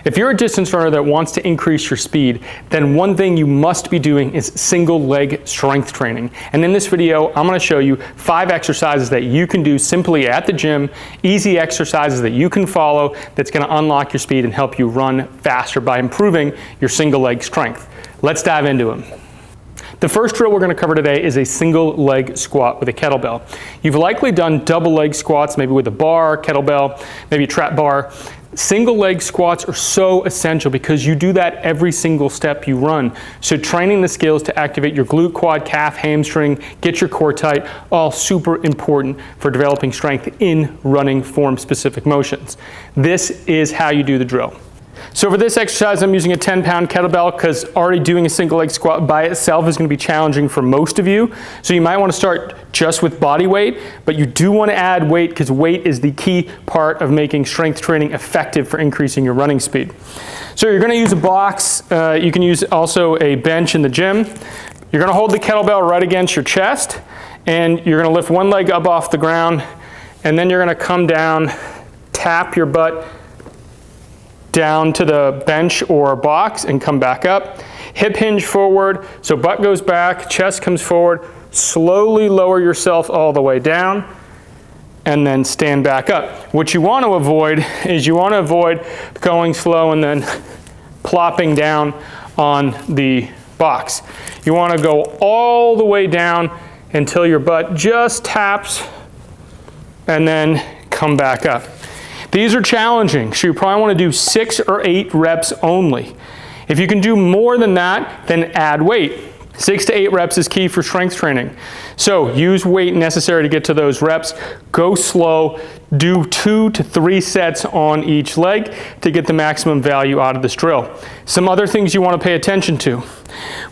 If you're a distance runner that wants to increase your speed, then one thing you must be doing is single leg strength training. And in this video, I'm going to show you 5 exercises that you can do simply at the gym, easy exercises that you can follow that's going to unlock your speed and help you run faster by improving your single leg strength. Let's dive into them. The first drill we're going to cover today is a single leg squat with a kettlebell. You've likely done double leg squats, maybe with a bar, kettlebell, maybe a trap bar. Single leg squats are so essential because you do that every single step you run. So training the skills to activate your glute, quad, calf, hamstring, get your core tight, all super important for developing strength in running form specific motions. This is how you do the drill. So for this exercise, I'm using a 10-pound kettlebell because already doing a single leg squat by itself is going to be challenging for most of you. So you might want to start just with body weight, but you do want to add weight because weight is the key part of making strength training effective for increasing your running speed. So you're going to use a box. You can use also a bench in the gym. You're going to hold the kettlebell right against your chest, and you're going to lift one leg up off the ground, and then you're going to come down, tap your butt down to the bench or box and come back up. Hip hinge forward, so butt goes back, chest comes forward. Slowly lower yourself all the way down and then stand back up. What you want to avoid is going slow and then plopping down on the box. You want to go all the way down until your butt just taps and then come back up. These are challenging, so you probably want to do 6 or 8 reps only. If you can do more than that, then add weight. 6 to 8 reps is key for strength training. So use weight necessary to get to those reps. Go slow. Do 2 to 3 sets on each leg to get the maximum value out of this drill. Some other things you want to pay attention to.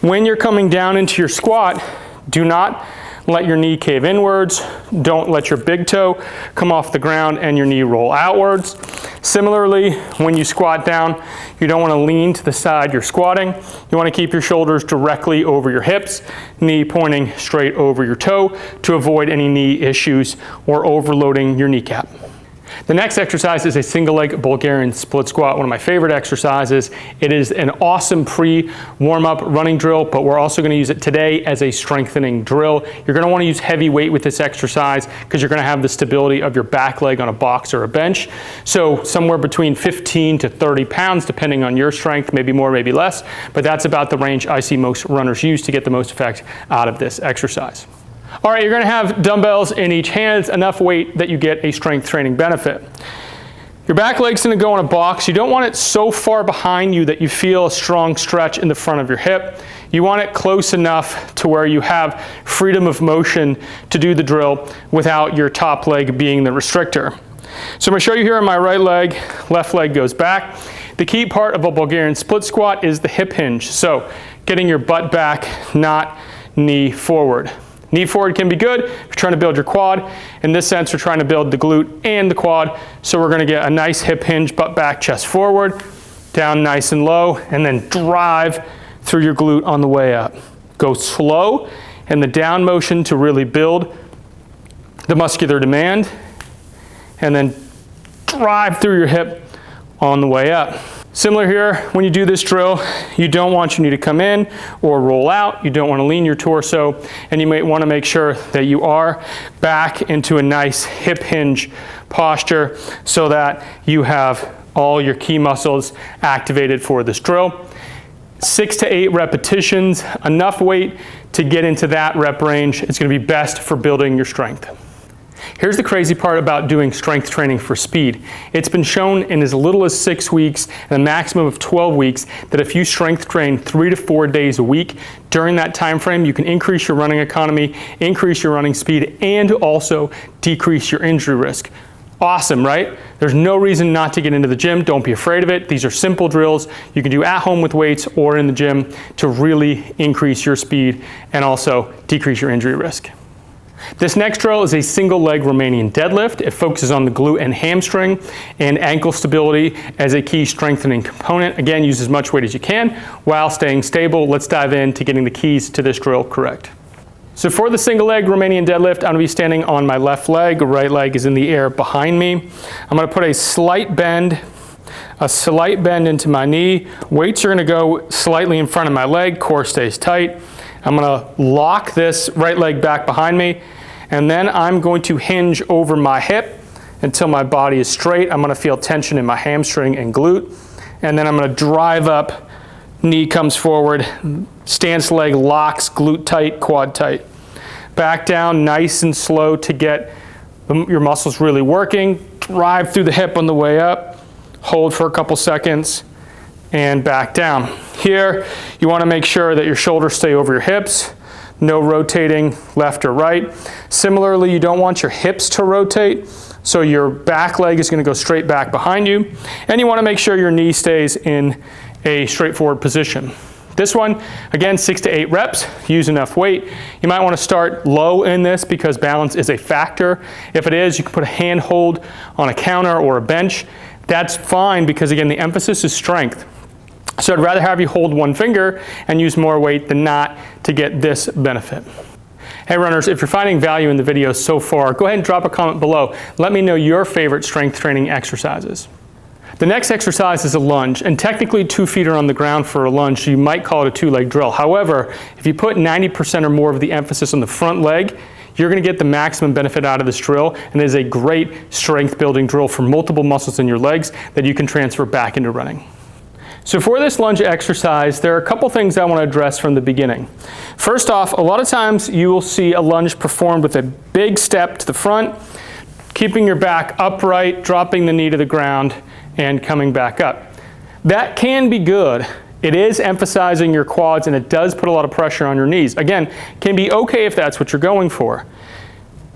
When you're coming down into your squat, do not let your knee cave inwards. Don't let your big toe come off the ground and your knee roll outwards. Similarly, when you squat down, you don't want to lean to the side you're squatting. You want to keep your shoulders directly over your hips, knee pointing straight over your toe to avoid any knee issues or overloading your kneecap. The next exercise is a single leg Bulgarian split squat, one of my favorite exercises. It is an awesome pre-warm-up running drill, but we're also going to use it today as a strengthening drill. You're going to want to use heavy weight with this exercise because you're going to have the stability of your back leg on a box or a bench. So somewhere between 15 to 30 pounds, depending on your strength, maybe more, maybe less, but that's about the range I see most runners use to get the most effect out of this exercise. All right, you're going to have dumbbells in each hand. It's enough weight that you get a strength training benefit. Your back leg's going to go in a box. You don't want it so far behind you that you feel a strong stretch in the front of your hip. You want it close enough to where you have freedom of motion to do the drill without your top leg being the restrictor. So I'm going to show you here on my right leg, left leg goes back. The key part of a Bulgarian split squat is the hip hinge. So getting your butt back, not knee forward. Knee forward can be good if you're trying to build your quad. In this sense, we're trying to build the glute and the quad. So we're going to get a nice hip hinge, butt back, chest forward, down nice and low, and then drive through your glute on the way up. Go slow in the down motion to really build the muscular demand, and then drive through your hip on the way up. Similar here, when you do this drill, you don't want your knee to come in or roll out. You don't want to lean your torso, and you might want to make sure that you are back into a nice hip hinge posture so that you have all your key muscles activated for this drill. 6 to 8 repetitions, enough weight to get into that rep range. It's going to be best for building your strength. Here's the crazy part about doing strength training for speed. It's been shown in as little as 6 weeks and a maximum of 12 weeks that if you strength train 3 to 4 days a week, during that time frame you can increase your running economy, increase your running speed, and also decrease your injury risk. Awesome, right? There's no reason not to get into the gym. Don't be afraid of it. These are simple drills you can do at home with weights or in the gym to really increase your speed and also decrease your injury risk. This next drill is a single leg Romanian deadlift. It focuses on the glute and hamstring and ankle stability as a key strengthening component. Again, use as much weight as you can while staying stable. Let's dive into getting the keys to this drill correct. So for the single leg Romanian deadlift, I'm going to be standing on my left leg. Right leg is in the air behind me. I'm going to put a slight bend a slight bend into my knee. Weights are gonna go slightly in front of my leg, core stays tight. I'm gonna lock this right leg back behind me, and then I'm going to hinge over my hip until my body is straight. I'm gonna feel tension in my hamstring and glute, and then I'm gonna drive up, knee comes forward, stance leg locks, glute tight, quad tight. Back down nice and slow to get your muscles really working. Drive through the hip on the way up, hold for a couple seconds, and back down. Here, you want to make sure that your shoulders stay over your hips, no rotating left or right. Similarly, you don't want your hips to rotate, so your back leg is going to go straight back behind you, and you want to make sure your knee stays in a straightforward position. This one, again, 6 to 8 reps, use enough weight. You might want to start low in this because balance is a factor. If it is, you can put a hand hold on a counter or a bench. That's fine because, again, the emphasis is strength. So I'd rather have you hold one finger and use more weight than not to get this benefit. Hey runners, if you're finding value in the video so far, go ahead and drop a comment below. Let me know your favorite strength training exercises. The next exercise is a lunge, and technically 2 feet are on the ground for a lunge, so you might call it a 2-leg drill. However, if you put 90% or more of the emphasis on the front leg, you're going to get the maximum benefit out of this drill, and it is a great strength building drill for multiple muscles in your legs that you can transfer back into running. So for this lunge exercise, there are a couple things I want to address from the beginning. First off, a lot of times you will see a lunge performed with a big step to the front, keeping your back upright, dropping the knee to the ground, and coming back up. That can be good. It is emphasizing your quads, and it does put a lot of pressure on your knees. Again, can be okay if that's what you're going for.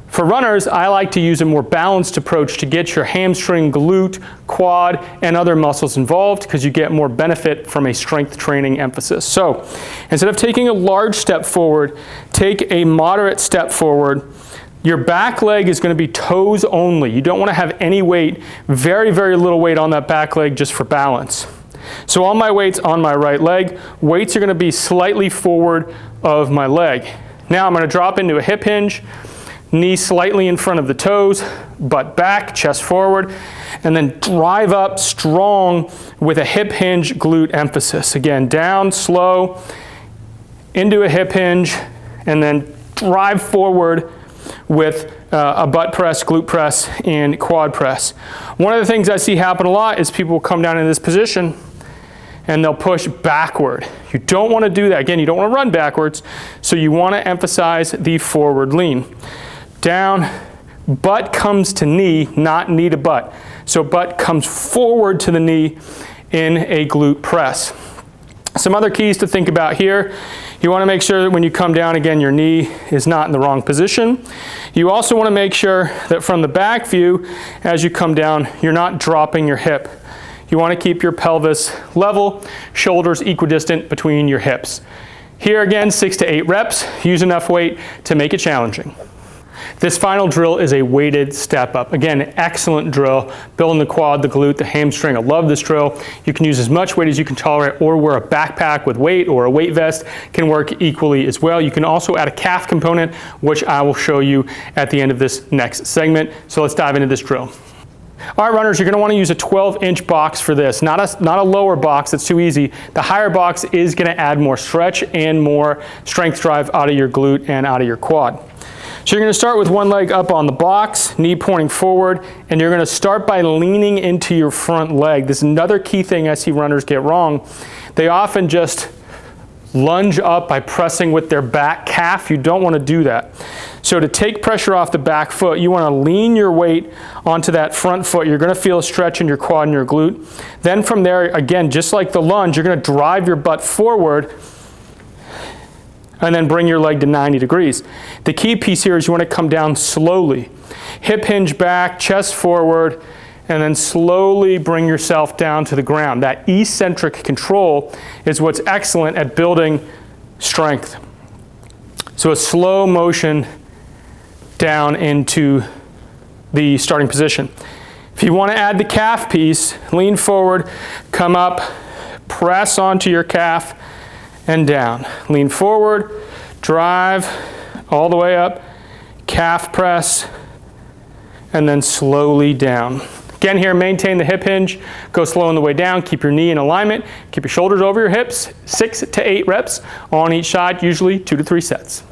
For runners, I like to use a more balanced approach to get your hamstring, glute, quad, and other muscles involved because you get more benefit from a strength training emphasis. So instead of taking a large step forward, take a moderate step forward. Your back leg is going to be toes only. You don't want to have any weight, very, very little weight on that back leg just for balance. So all my weight's on my right leg. Weights are going to be slightly forward of my leg. Now I'm going to drop into a hip hinge. Knee slightly in front of the toes, butt back, chest forward, and then drive up strong with a hip hinge glute emphasis. Again, down, slow, into a hip hinge, and then drive forward with a butt press, glute press, and quad press. One of the things I see happen a lot is people will come down in this position and they'll push backward. You don't want to do that. Again, you don't want to run backwards, so you want to emphasize the forward lean. Down, butt comes to knee, not knee to butt. So butt comes forward to the knee in a glute press. Some other keys to think about here. You want to make sure that when you come down, again, your knee is not in the wrong position. You also want to make sure that from the back view, as you come down, you're not dropping your hip. You want to keep your pelvis level, shoulders equidistant between your hips. Here again, 6 to 8 reps. Use enough weight to make it challenging. This final drill is a weighted step up. Again, excellent drill, building the quad, the glute, the hamstring. I love this drill. You can use as much weight as you can tolerate, or wear a backpack with weight, or a weight vest can work equally as well. You can also add a calf component, which I will show you at the end of this next segment. So let's dive into this drill. All right, runners, you're going to want to use a 12-inch box for this, not a lower box. That's too easy. The higher box is going to add more stretch and more strength drive out of your glute and out of your quad. So you're going to start with one leg up on the box, knee pointing forward, and you're going to start by leaning into your front leg. This is another key thing I see runners get wrong. They often just lunge up by pressing with their back calf. You don't want to do that. So to take pressure off the back foot, you want to lean your weight onto that front foot. You're going to feel a stretch in your quad and your glute. Then from there, again, just like the lunge, you're going to drive your butt forward and then bring your leg to 90 degrees. The key piece here is you want to come down slowly. Hip hinge back, chest forward, and then slowly bring yourself down to the ground. That eccentric control is what's excellent at building strength. So a slow motion down into the starting position. If you want to add the calf piece, lean forward, come up, press onto your calf, and down. Lean forward, drive all the way up, calf press, and then slowly down. Again here, maintain the hip hinge, go slow on the way down, keep your knee in alignment, keep your shoulders over your hips, 6 to 8 reps on each side, usually 2 to 3 sets.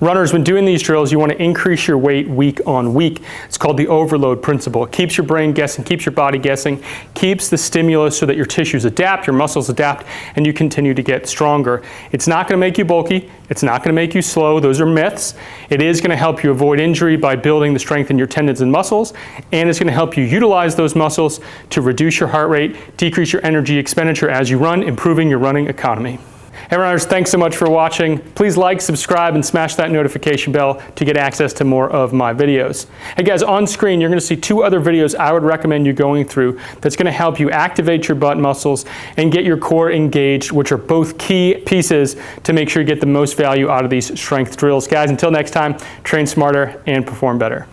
Runners, when doing these drills, you want to increase your weight week on week. It's called the overload principle. It keeps your brain guessing, keeps your body guessing, keeps the stimulus so that your tissues adapt, your muscles adapt, and you continue to get stronger. It's not going to make you bulky. It's not going to make you slow. Those are myths. It is going to help you avoid injury by building the strength in your tendons and muscles, and it's going to help you utilize those muscles to reduce your heart rate, decrease your energy expenditure as you run, improving your running economy. Hey runners, thanks so much for watching. Please like, subscribe, and smash that notification bell to get access to more of my videos. Hey guys, on screen you're going to see 2 other videos I would recommend you going through that's going to help you activate your butt muscles and get your core engaged, which are both key pieces to make sure you get the most value out of these strength drills. Guys, until next time, train smarter and perform better.